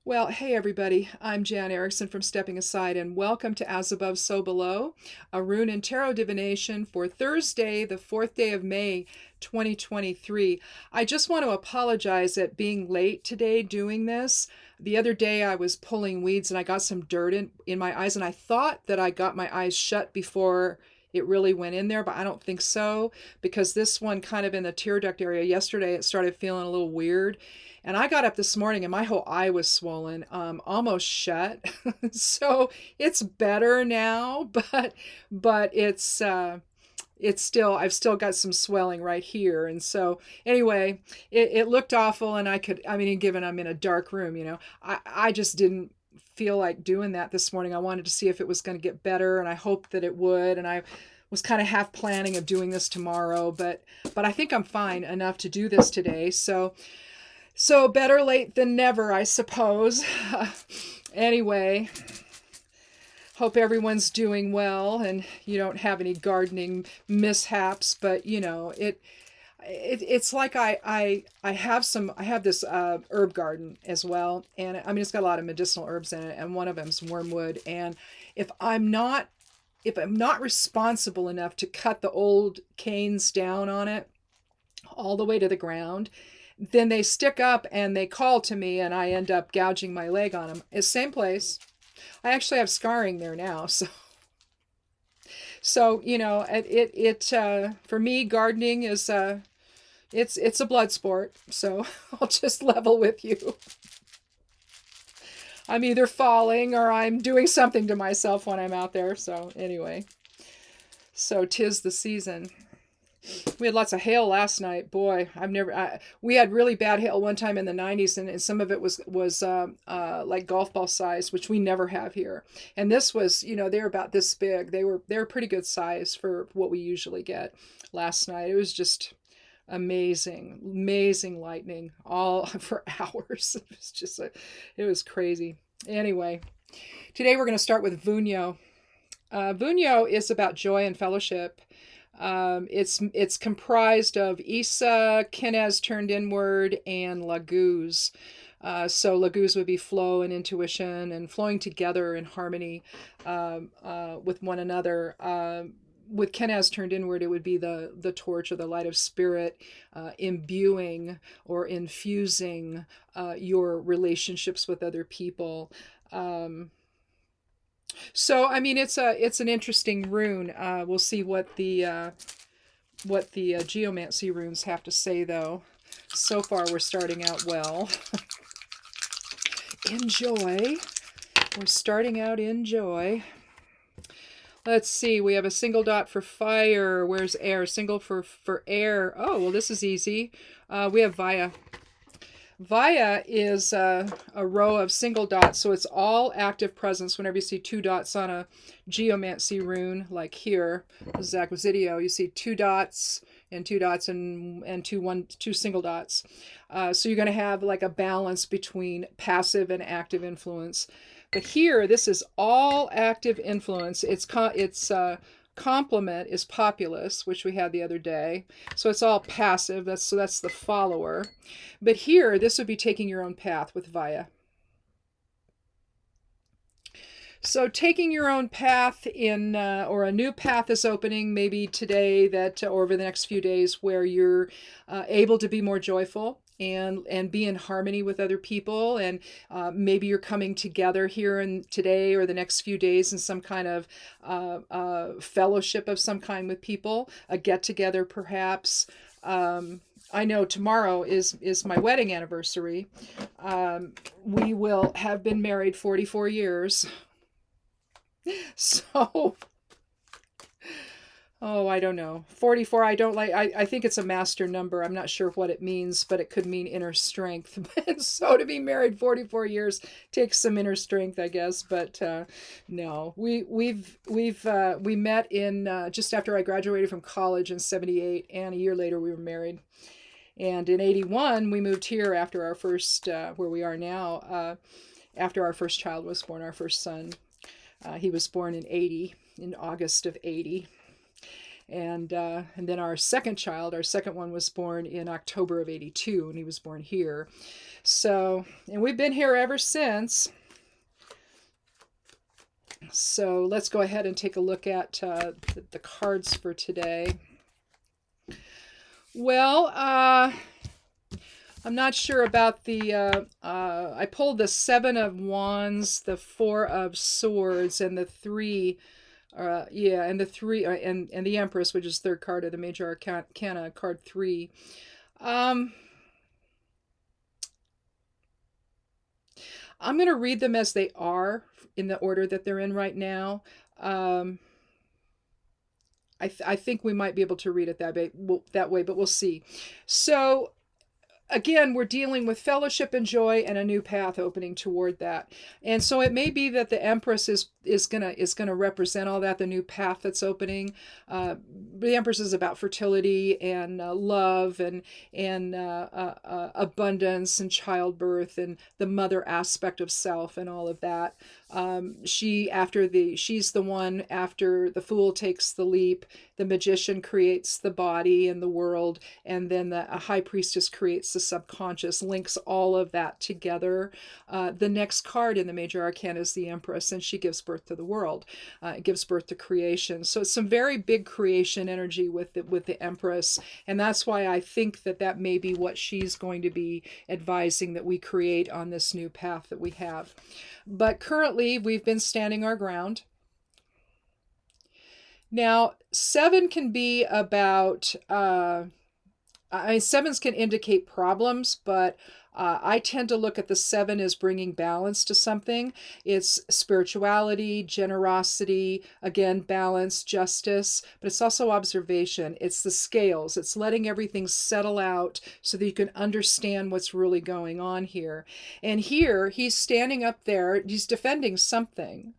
Well, hey everybody, I'm Jan Erickson from Stepping Aside, and welcome to As Above, So Below, a rune and tarot divination for Thursday, the 4th day of May, 2023. I just want to apologize at being late today doing this. The other day I was pulling weeds and I got some dirt in my eyes, and I thought that I got my eyes shut before it really went in there, but I don't think so because this one kind of in the tear duct area yesterday, it started feeling a little weird. And I got up this morning and my whole eye was swollen, almost shut. So it's better now, but it's still I've still got some swelling right here. And so anyway, it looked awful, and I mean, given I'm in a dark room, I just didn't feel like doing that this morning. I wanted to see if it was going to get better, and I hoped that it would. And I was kind of half planning of doing this tomorrow, but I think I'm fine enough to do this today. So better late than never, I suppose. Anyway, hope everyone's doing well and you don't have any gardening mishaps. But it's like I have this herb garden as well, and I mean it's got a lot of medicinal herbs in it, and one of them's wormwood. And if I'm not if I'm not responsible enough to cut the old canes down on it all the way to the ground, then they stick up and they call to me, and I end up gouging my leg on them. It's same place. I actually have scarring there now, so for me gardening is it's a blood sport. So I'll just level with you. I'm either falling or I'm doing something to myself when I'm out there. So anyway, so 'tis the season. We had lots of hail last night. Boy, we had really bad hail one time in the 90s, and some of it was like golf ball size, which we never have here. And this was, they're about this big. They were pretty good size for what we usually get last night. It was just amazing lightning all for hours. It was crazy. Anyway, today we're going to start with Vunyo. Vunyo is about joy and fellowship. It's comprised of Isa, Kenaz turned inward, and Laguz. So Laguz would be flow and intuition and flowing together in harmony with one another. With Kenaz turned inward, it would be the torch or the light of spirit, imbuing or infusing your relationships with other people. So I mean, it's an interesting rune. We'll see what the geomancy runes have to say, though. So far, we're starting out well. Enjoy. We're starting out in joy. Let's see. We have a single dot for fire. Where's air? Single for air. Oh, well, this is easy. We have Vaya. Vaya is a row of single dots, so it's all active presence. Whenever you see two dots on a geomancy rune, like here, this is Acquisitio, you see two dots and two single dots. So you're going to have like a balance between passive and active influence. But here, this is all active influence. It's complement is populace, which we had the other day. So it's all passive. That's the follower. But here, this would be taking your own path with Vaya. So taking your own path or a new path is opening maybe today or over the next few days, where you're able to be more joyful and be in harmony with other people, and maybe you're coming together here and today or the next few days in some kind of fellowship of some kind with people, a get together perhaps. I know tomorrow is my wedding anniversary. We will have been married 44 years. So, I don't know. 44, I think it's a master number. I'm not sure what it means, but it could mean inner strength. So to be married 44 years takes some inner strength, I guess. But no, we met in just after I graduated from college in 78, and a year later we were married. And in 81, we moved here after our first, where we are now, after our first child was born, our first son. He was born in August of 80. and then our second child, our second one, was born in October of '82, and he was born here. So, and we've been here ever since. So let's go ahead and take a look at the cards for today. Well, I'm not sure about the, I pulled the Seven of Wands, the Four of Swords, and the Three, and the Three, and the Empress, which is third card of the Major Arcana, card 3. I'm going to read them as they are in the order that they're in right now. I think we might be able to read it that way, but we'll see. So again, we're dealing with fellowship and joy and a new path opening toward that. And so it may be that the Empress is gonna represent all that, the new path that's opening. The Empress is about fertility and love and abundance and childbirth and the mother aspect of self and all of that. She's the one after the Fool takes the leap. The Magician creates the body and the world, and then the High Priestess creates the subconscious, links all of that together. The next card in the Major Arcana is the Empress, and she gives birth to the world. It gives birth to creation. So it's some very big creation energy with the Empress, and that's why I think that may be what she's going to be advising that we create on this new path that we have. But currently, we've been standing our ground. Now, 7 can be about, sevens can indicate problems, but I tend to look at the 7 as bringing balance to something. It's spirituality, generosity, again, balance, justice, but it's also observation. It's the scales. It's letting everything settle out so that you can understand what's really going on here. And here, he's standing up there, he's defending something.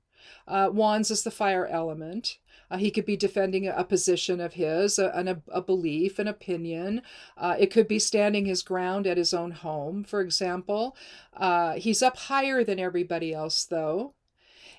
Wands is the fire element. He could be defending a position of his, a belief, an opinion. It could be standing his ground at his own home, for example. He's up higher than everybody else, though.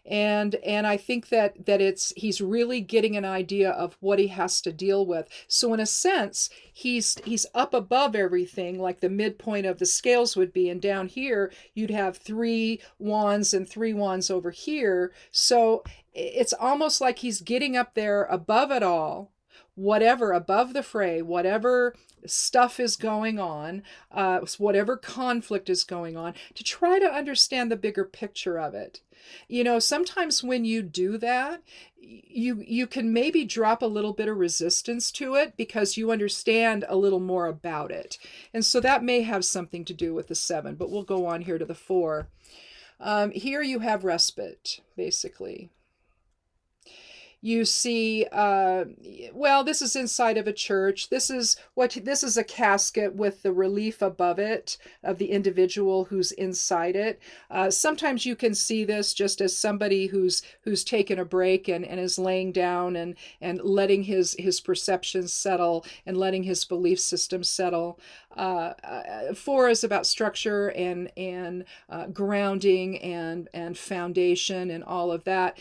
And I think that he's really getting an idea of what he has to deal with. So in a sense, he's up above everything, like the midpoint of the scales would be, and down here you'd have 3 wands and 3 wands over here. So it's almost like he's getting up there above it all, whatever, above the fray, whatever stuff is going on, whatever conflict is going on, to try to understand the bigger picture of it. You know, sometimes when you do that, you can maybe drop a little bit of resistance to it because you understand a little more about it. And so that may have something to do with the 7, but we'll go on here to the 4. Here you have respite, basically. You see, this is inside of a church. This is a casket with the relief above it of the individual who's inside it. Sometimes you can see this just as somebody who's taken a break and is laying down and letting his perceptions settle and letting his belief system settle. 4 is about structure and grounding and foundation and all of that.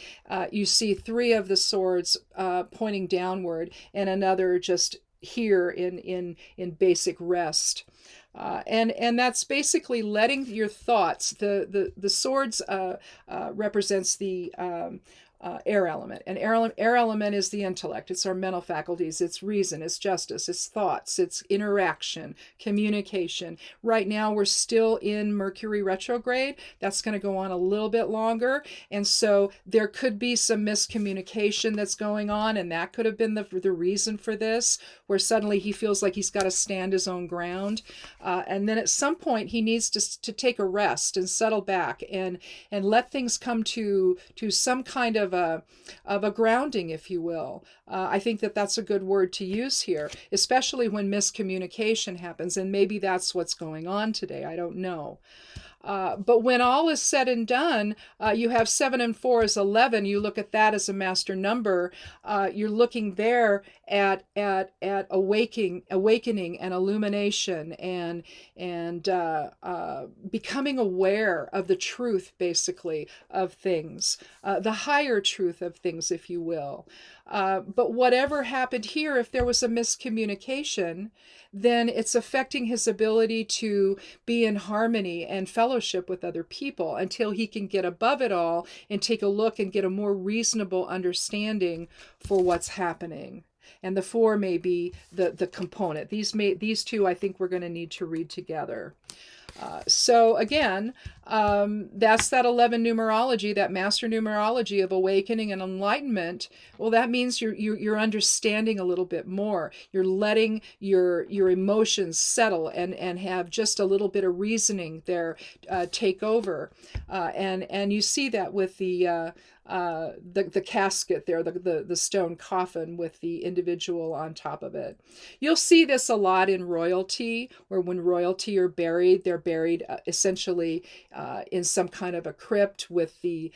You see 3 of the swords pointing downward, and another just here in basic rest. And that's basically letting your thoughts. The swords represents the air element, and air element is the intellect. It's our mental faculties, it's reason, it's justice, it's thoughts, it's interaction, communication. Right now we're still in Mercury retrograde. That's going to go on a little bit longer, and so there could be some miscommunication that's going on, and that could have been the reason for this, where suddenly he feels like he's got to stand his own ground, and then at some point he needs to take a rest and settle back and let things come to some kind of a grounding, if you will. I think that's a good word to use here, especially when miscommunication happens, and maybe that's what's going on today. I don't know. But when all is said and done, you have 7 and 4 is 11. You look at that as a master number. You're looking there at awakening and illumination and becoming aware of the truth, basically, of things, the higher truth of things, if you will. But whatever happened here, if there was a miscommunication, then it's affecting his ability to be in harmony and fellowship with other people until he can get above it all and take a look and get a more reasonable understanding for what's happening. And the 4 may be the component. These two I think we're going to need to read together. So again, that's that 11 numerology, that master numerology of awakening and enlightenment. Well, that means you're understanding a little bit more. You're letting your emotions settle and have just a little bit of reasoning there take over. And you see that with the casket there, the stone coffin with the individual on top of it. You'll see this a lot in royalty, where when royalty are buried, they're buried essentially in some kind of a crypt with the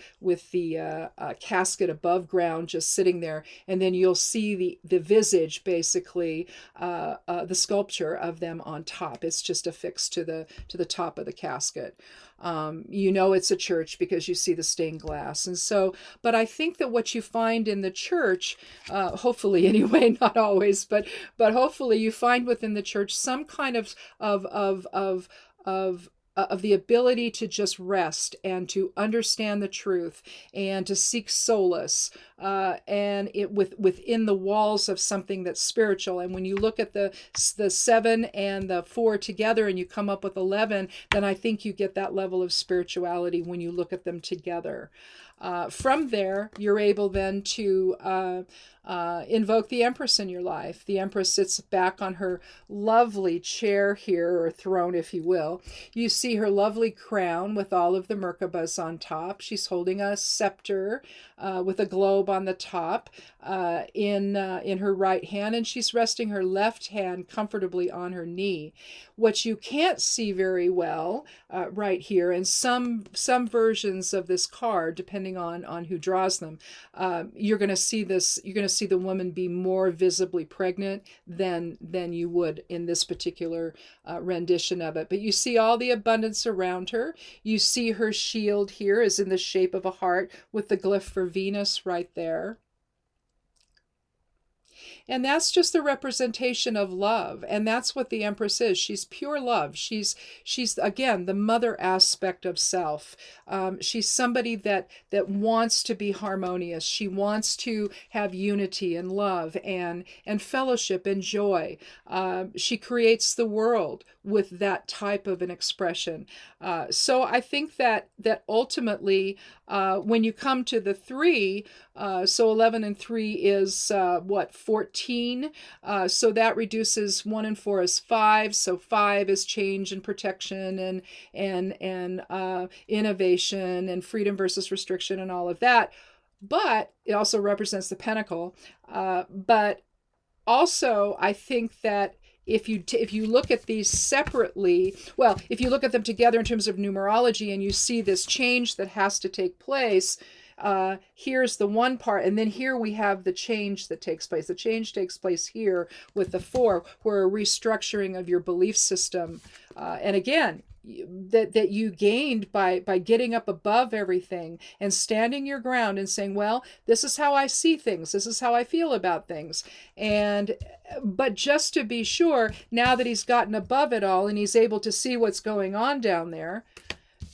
casket above ground just sitting there, and then you'll see the visage, basically the sculpture of them on top. It's just affixed to the top of the casket. You know it's a church because you see the stained glass. And so, but I think that what you find in the church, hopefully anyway, not always, but hopefully you find within the church some kind of the ability to just rest and to understand the truth and to seek solace, and it within the walls of something that's spiritual. And when you look at the 7 and the 4 together and you come up with 11, then I think you get that level of spirituality when you look at them together. From there, you're able then to invoke the Empress in your life. The Empress sits back on her lovely chair here, or throne, if you will. You see her lovely crown with all of the Merkabahs on top. She's holding a scepter with a globe on the top in her right hand, and she's resting her left hand comfortably on her knee. What you can't see very well right here, and some versions of this card, depending on who draws them, you're going to see this. You're going to see the woman be more visibly pregnant than you would in this particular rendition of it. But you see all the abundance around her. You see her shield here is in the shape of a heart with the glyph for Venus right there. And that's just the representation of love. And that's what the Empress is. She's pure love. She's again, the mother aspect of self. She's somebody that wants to be harmonious. She wants to have unity and love and fellowship and joy. She creates the world with that type of an expression. So I think that ultimately, when you come to the 3, so 11 and 3 is 14. So that reduces 1 and 4 is 5. So 5 is change and protection and innovation and freedom versus restriction and all of that. But it also represents the pentacle. But also, I think that if you look at these separately, well, if you look at them together in terms of numerology and you see this change that has to take place, here's the one part, and then here we have the change that takes place. The change takes place here with the 4, where a restructuring of your belief system, and again, that you gained by getting up above everything and standing your ground and saying, well, this is how I see things, this is how I feel about things. But just to be sure, now that he's gotten above it all and he's able to see what's going on down there,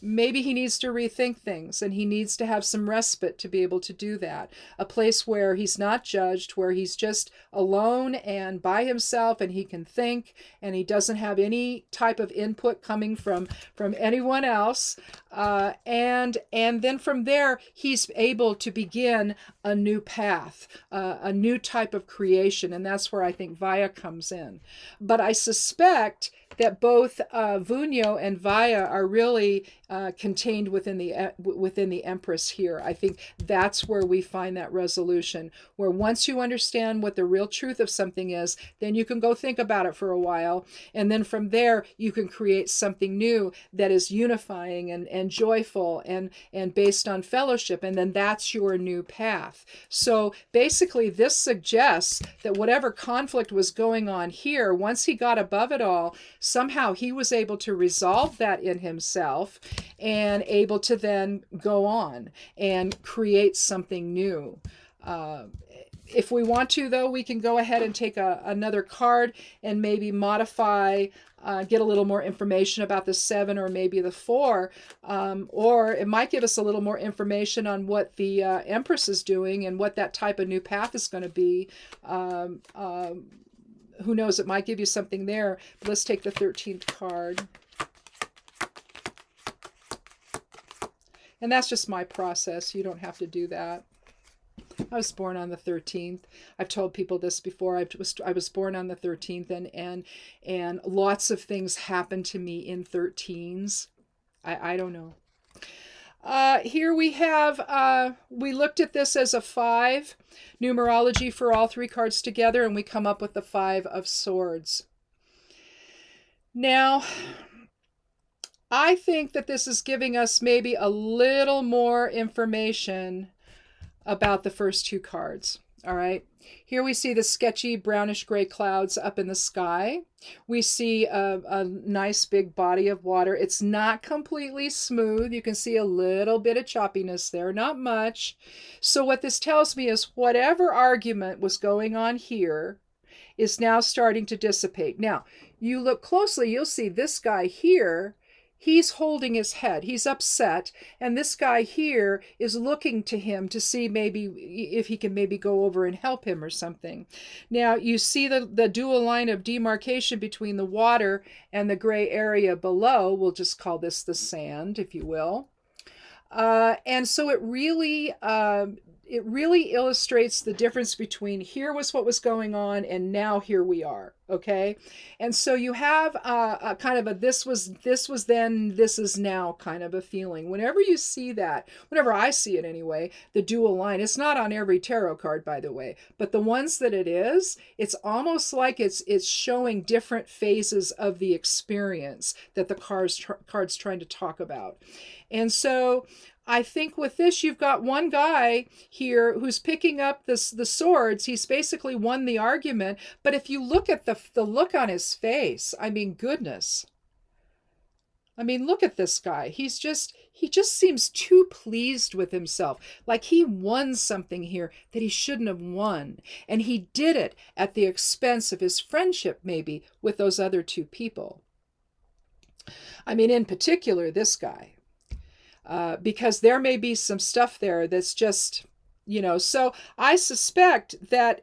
maybe he needs to rethink things, and he needs to have some respite to be able to do that. A place where he's not judged, where he's just alone and by himself, and he can think, and he doesn't have any type of input coming from anyone else. And then from there, he's able to begin a new path, a new type of creation, and that's where I think Vaya comes in. But I suspect that both Vunyo and Vaya are really contained within the Empress here. I think that's where we find that resolution, where once you understand what the real truth of something is, then you can go think about it for a while, and then from there you can create something new that is unifying and joyful and based on fellowship, and then that's your new path. So basically this suggests that whatever conflict was going on here, once he got above it all, somehow he was able to resolve that in himself and able to then go on and create something new. If we want to, though, we can go ahead and take another card and maybe modify, get a little more information about the 7 or maybe the 4. Or it might give us a little more information on what the Empress is doing and what that type of new path is going to be. Who knows, it might give you something there. But let's take the 13th card. And that's just my process. You don't have to do that. I was born on the 13th. I've told people this before. I was born on the 13th, and lots of things happened to me in 13s. I don't know. Here we have, we looked at this as a 5 numerology for all 3 cards together, and we come up with the 5 of Swords. Now, I think that this is giving us maybe a little more information about the first 2 cards. All right. Here we see the sketchy brownish gray clouds up in the sky. We see a nice big body of water. It's not completely smooth. You can see a little bit of choppiness there, not much. So what this tells me is whatever argument was going on here is now starting to dissipate. Now, you look closely, you'll see this guy here. He's holding his head. He's upset. And this guy here is looking to him to see maybe if he can maybe go over and help him or something. Now, you see the dual line of demarcation between the water and the gray area below. We'll just call this the sand, if you will. And so it really illustrates the difference between here was what was going on and now here we are. Okay. And so you have a kind of a this was then, this is now kind of a feeling. Whenever you see that, whenever I see it anyway, the dual line, it's not on every tarot card, by the way, but the ones that it is, it's almost like it's showing different phases of the experience that the card's trying to talk about. And so I think with this, you've got one guy here who's picking up the swords. He's basically won the argument. But if you look at the look on his face, I mean, goodness. I mean, look at this guy. He just seems too pleased with himself. Like he won something here that he shouldn't have won. And he did it at the expense of his friendship, maybe, with those other 2 people. I mean, in particular, this guy. Because there may be some stuff there that's just, so I suspect that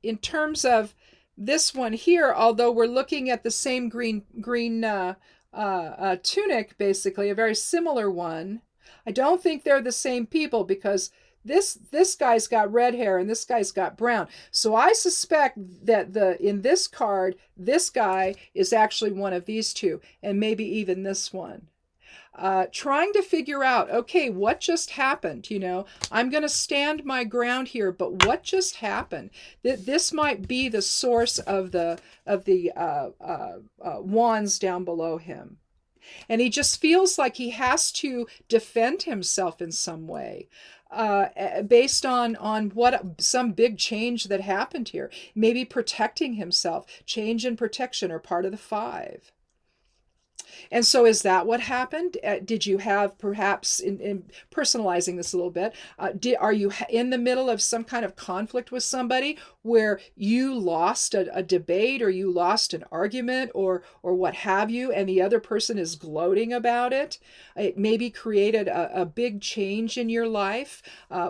in terms of this one here, although we're looking at the same green tunic, basically, a very similar one, I don't think they're the same people because this guy's got red hair and this guy's got brown. So I suspect that in this card, this guy is actually one of these 2, and maybe even this one. Trying to figure out, okay, what just happened? I'm going to stand my ground here, but what just happened? This might be the source of the wands down below him. And he just feels like he has to defend himself in some way. Based on what some big change that happened here. Maybe protecting himself. Change and protection are part of the 5. And so is that what happened? Did you have perhaps, in personalizing this a little bit, are you in the middle of some kind of conflict with somebody where you lost a debate or you lost an argument or what have you, and the other person is gloating about it? It maybe created a big change in your life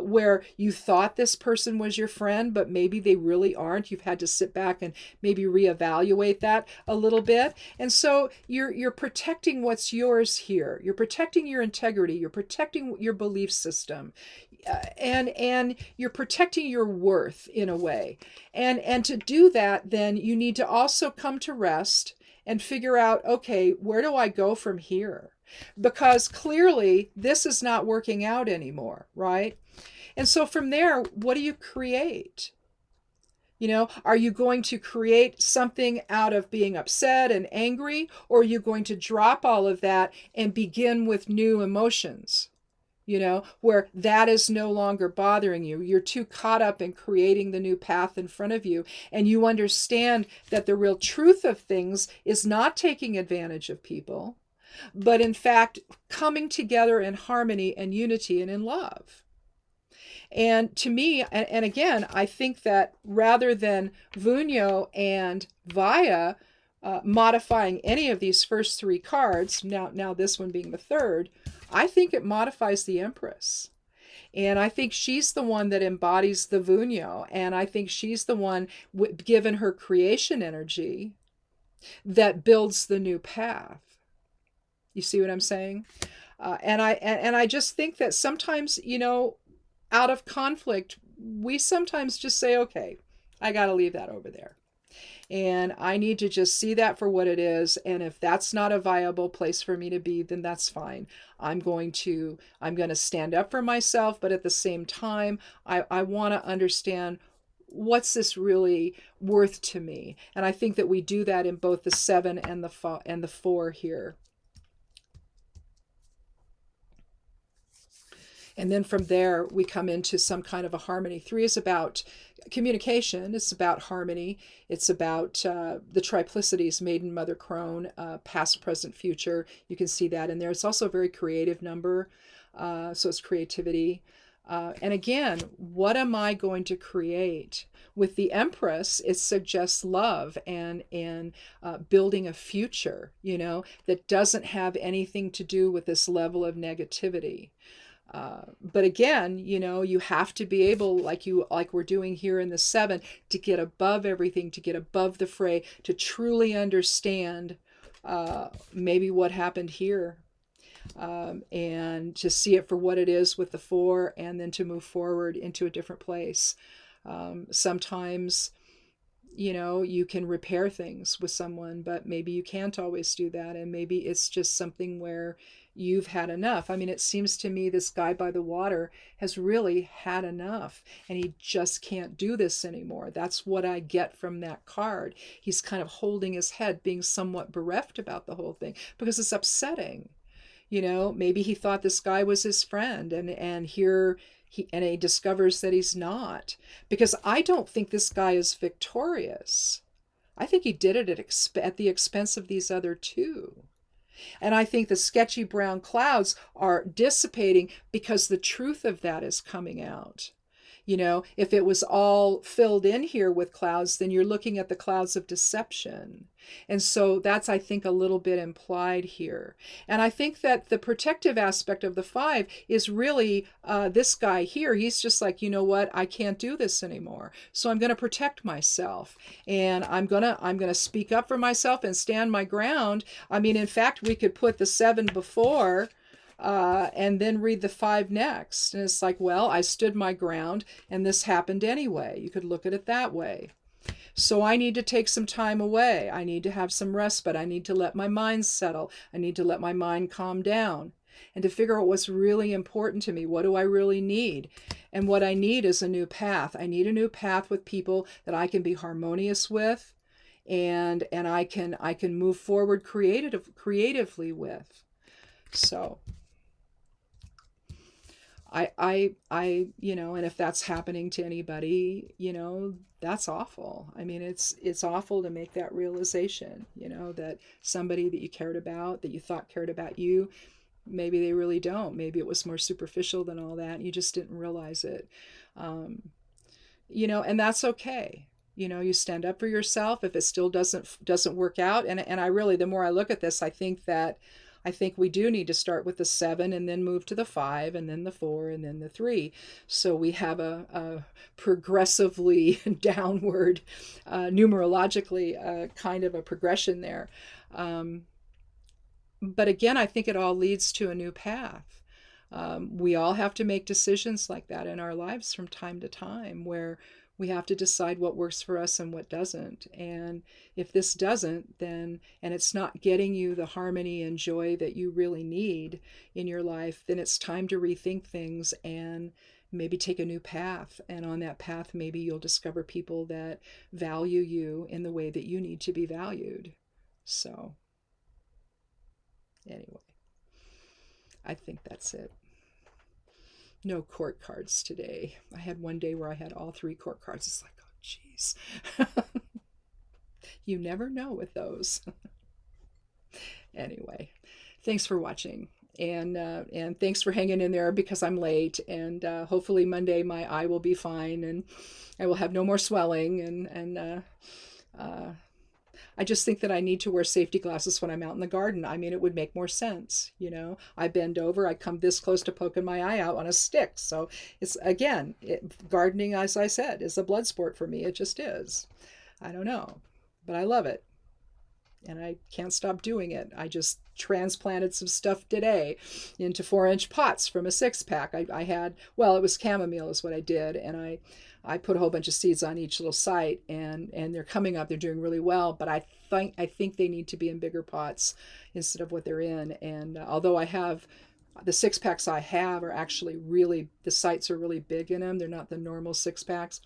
where you thought this person was your friend, but maybe they really aren't. You've had to sit back and maybe reevaluate that a little bit. And so you're protecting what's yours here. You're protecting your integrity. You're protecting your belief system. And you're protecting your worth in a way. And to do that, then you need to also come to rest and figure out, okay, where do I go from here? Because clearly this is not working out anymore, right? And so from there, what do you create? Are you going to create something out of being upset and angry, or are you going to drop all of that and begin with new emotions? Where that is no longer bothering you. You're too caught up in creating the new path in front of you. And you understand that the real truth of things is not taking advantage of people, but in fact, coming together in harmony and unity and in love. And to me, and again, I think that rather than Vunyo and Vaya modifying any of these first three cards, now this one being the third, I think it modifies the Empress. And I think she's the one that embodies the Vunyo. And I think she's the one, given her creation energy, that builds the new path. You see what I'm saying? And I just think that sometimes, out of conflict, we sometimes just say, okay, I got to leave that over there. And I need to just see that for what it is. And if that's not a viable place for me to be, then that's fine. I'm going to stand up for myself. But at the same time, I want to understand, what's this really worth to me? And I think that we do that in both the 7 and the 4 here. And then from there, we come into some kind of a harmony. 3 is about communication. It's about harmony. It's about the triplicities, maiden, mother, crone, past, present, future. You can see that in there. It's also a very creative number. So it's creativity. And again, what am I going to create? With the Empress, it suggests love and building a future, that doesn't have anything to do with this level of negativity. But again, you have to be able, like we're doing here in the 7, to get above everything, to get above the fray, to truly understand maybe what happened here, and to see it for what it is with the 4, and then to move forward into a different place. Sometimes, you can repair things with someone, but maybe you can't always do that. And maybe it's just something where you've had enough. I mean, it seems to me this guy by the water has really had enough, and he just can't do this anymore. That's what I get from that card. He's kind of holding his head, being somewhat bereft about the whole thing, because it's upsetting. Maybe he thought this guy was his friend, and here he discovers that he's not. Because I don't think this guy is victorious. I think he did it at the expense of these other 2. And I think the sketchy brown clouds are dissipating because the truth of that is coming out. If it was all filled in here with clouds, then you're looking at the clouds of deception. And so that's, I think, a little bit implied here. And I think that the protective aspect of the 5 is really this guy here. He's just like, you know what? I can't do this anymore. So I'm going to protect myself. And I'm going to speak up for myself and stand my ground. I mean, in fact, we could put the 7 before and then read the 5 next. And it's like, well, I stood my ground and this happened anyway. You could look at it that way. So I need to take some time away. I need to have some respite. I need to let my mind settle. I need to let my mind calm down and to figure out what's really important to me. What do I really need? And what I need is a new path. I need a new path with people that I can be harmonious with, and I can move forward creatively with. So I and if that's happening to anybody, that's awful. I mean, it's awful to make that realization, that somebody that you cared about, that you thought cared about you, maybe they really don't. Maybe it was more superficial than all that. And you just didn't realize it. And that's okay. You stand up for yourself if it still doesn't work out. And I really, the more I look at this, I think we do need to start with the 7 and then move to the 5 and then the 4 and then the 3. So we have a progressively downward, numerologically, kind of a progression there. But again, I think it all leads to a new path. We all have to make decisions like that in our lives from time to time, where we have to decide what works for us and what doesn't. And if this doesn't, then, and it's not getting you the harmony and joy that you really need in your life, then it's time to rethink things and maybe take a new path. And on that path, maybe you'll discover people that value you in the way that you need to be valued. So anyway, I think that's it. No court cards today. I had one day where I had all 3 court cards. It's like, oh, geez. You never know with those. Anyway, thanks for watching. And thanks for hanging in there because I'm late. And hopefully Monday my eye will be fine and I will have no more swelling. And I just think that I need to wear safety glasses when I'm out in the garden. I mean, it would make more sense. I bend over, I come this close to poking my eye out on a stick. So it's, again, gardening, as I said, is a blood sport for me. It just is. I don't know, but I love it. And I can't stop doing it. I just transplanted some stuff today into 4-inch pots from a 6-pack. I had, well, it was chamomile is what I did. And I put a whole bunch of seeds on each little site, and they're coming up. They're doing really well, but I think they need to be in bigger pots instead of what they're in. And although I have the 6-packs I have are actually really, the sites are really big in them. They're not the normal 6-packs.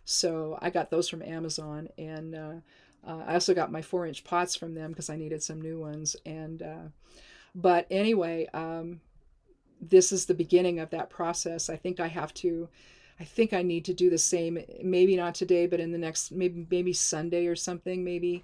So I got those from Amazon, and I also got my 4-inch pots from them because I needed some new ones. And but anyway, this is the beginning of that process. I think I need to do the same, maybe not today, but in the next, maybe Sunday or something, maybe,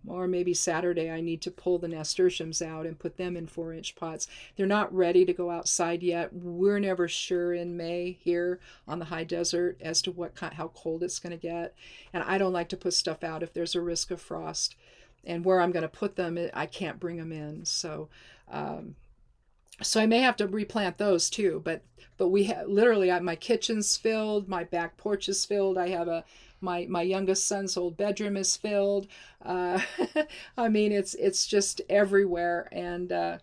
or maybe Saturday. I need to pull the nasturtiums out and put them in 4-inch pots. They're not ready to go outside yet. We're never sure in May here on the high desert as to how cold it's going to get. And I don't like to put stuff out if there's a risk of frost. And where I'm going to put them, I can't bring them in. So I may have to replant those too, but we have literally, my kitchen's filled, my back porch is filled. I have my youngest son's old bedroom is filled. I mean, it's just everywhere. And I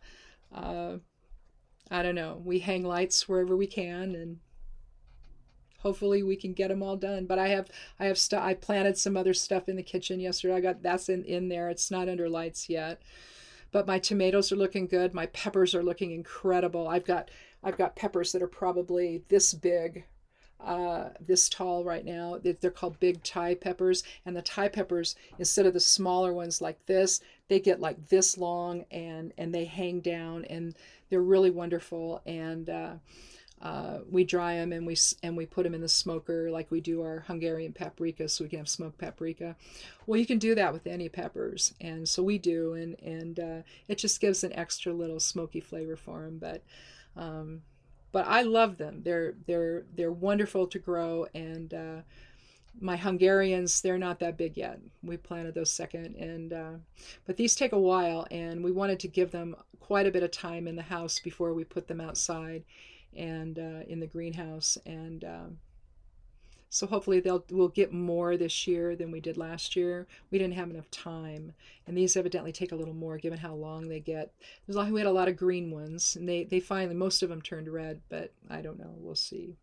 don't know. We hang lights wherever we can, and hopefully we can get them all done. But I planted some other stuff in the kitchen yesterday. That's in there. It's not under lights yet. But my tomatoes are looking good. My peppers are looking incredible. I've got peppers that are probably this big, this tall right now. They're called big Thai peppers. And the Thai peppers, instead of the smaller ones like this, they get like this long, and they hang down, and they're really wonderful. And we dry them, and we put them in the smoker like we do our Hungarian paprika, so we can have smoked paprika. Well, you can do that with any peppers, and so we do, and it just gives an extra little smoky flavor for them. But I love them. They're wonderful to grow, and my Hungarians, they're not that big yet. We planted those second, and but these take a while, and we wanted to give them quite a bit of time in the house before we put them outside and in the greenhouse. And so hopefully we'll get more this year than we did last year. We didn't have enough time, and these evidently take a little more given how long they get. We had a lot of green ones, and they finally, most of them turned red, but I don't know, we'll see.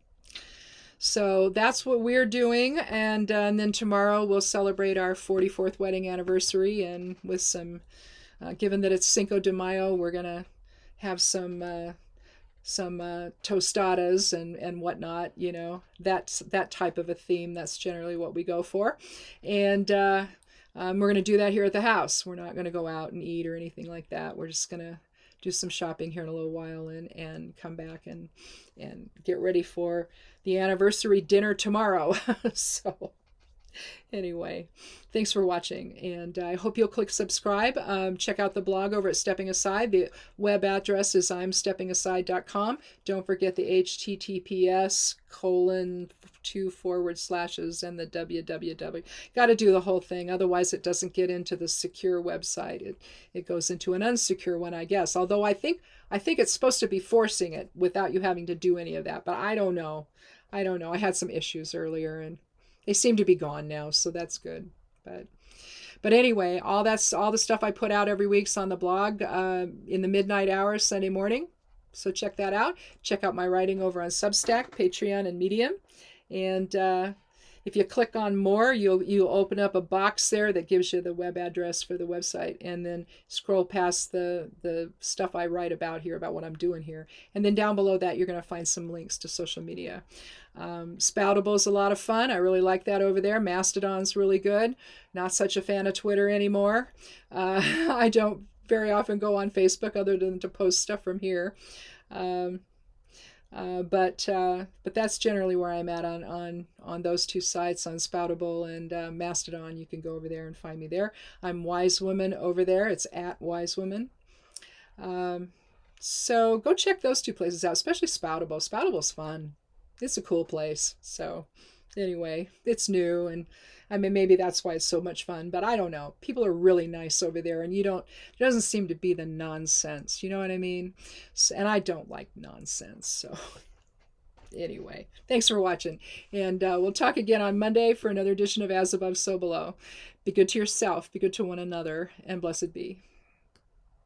So that's what we're doing, and then tomorrow we'll celebrate our 44th wedding anniversary, and with some given that it's Cinco de Mayo, we're gonna have some tostadas and whatnot, that's that type of a theme. That's generally what we go for. And we're going to do that here at the house. We're not going to go out and eat or anything like that. We're just going to do some shopping here in a little while and come back and get ready for the anniversary dinner tomorrow. So anyway, thanks for watching, and I hope you'll click subscribe. Check out the blog over at Stepping Aside. The web address is imsteppingaside.com. Don't forget the https:// and the www. Got to do the whole thing, otherwise it doesn't get into the secure website. It goes into an unsecure one, I guess. Although I think it's supposed to be forcing it without you having to do any of that, but I don't know. I had some issues earlier, and they seem to be gone now, so that's good. But anyway, all the stuff I put out every week's on the blog in the midnight hours Sunday morning. So check that out. Check out my writing over on Substack, Patreon, and Medium. And if you click on more, you'll open up a box there that gives you the web address for the website, and then scroll past the stuff I write about here, about what I'm doing here. And then down below that, you're going to find some links to social media. Spoutable's a lot of fun. I really like that over there. Mastodon's really good. Not such a fan of Twitter anymore. I don't very often go on Facebook other than to post stuff from here. But that's generally where I'm at on those two sites, on Spoutable and Mastodon. You can go over there and find me there. I'm Wise Woman over there. It's at Wise Woman. So go check those two places out, especially Spoutable. Spoutable's fun. It's a cool place. So anyway, it's new, and I mean, maybe that's why it's so much fun, but I don't know. People are really nice over there, and there doesn't seem to be the nonsense. You know what I mean? And I don't like nonsense. So anyway, thanks for watching, and we'll talk again on Monday for another edition of As Above, So Below. Be good to yourself, be good to one another, and blessed be.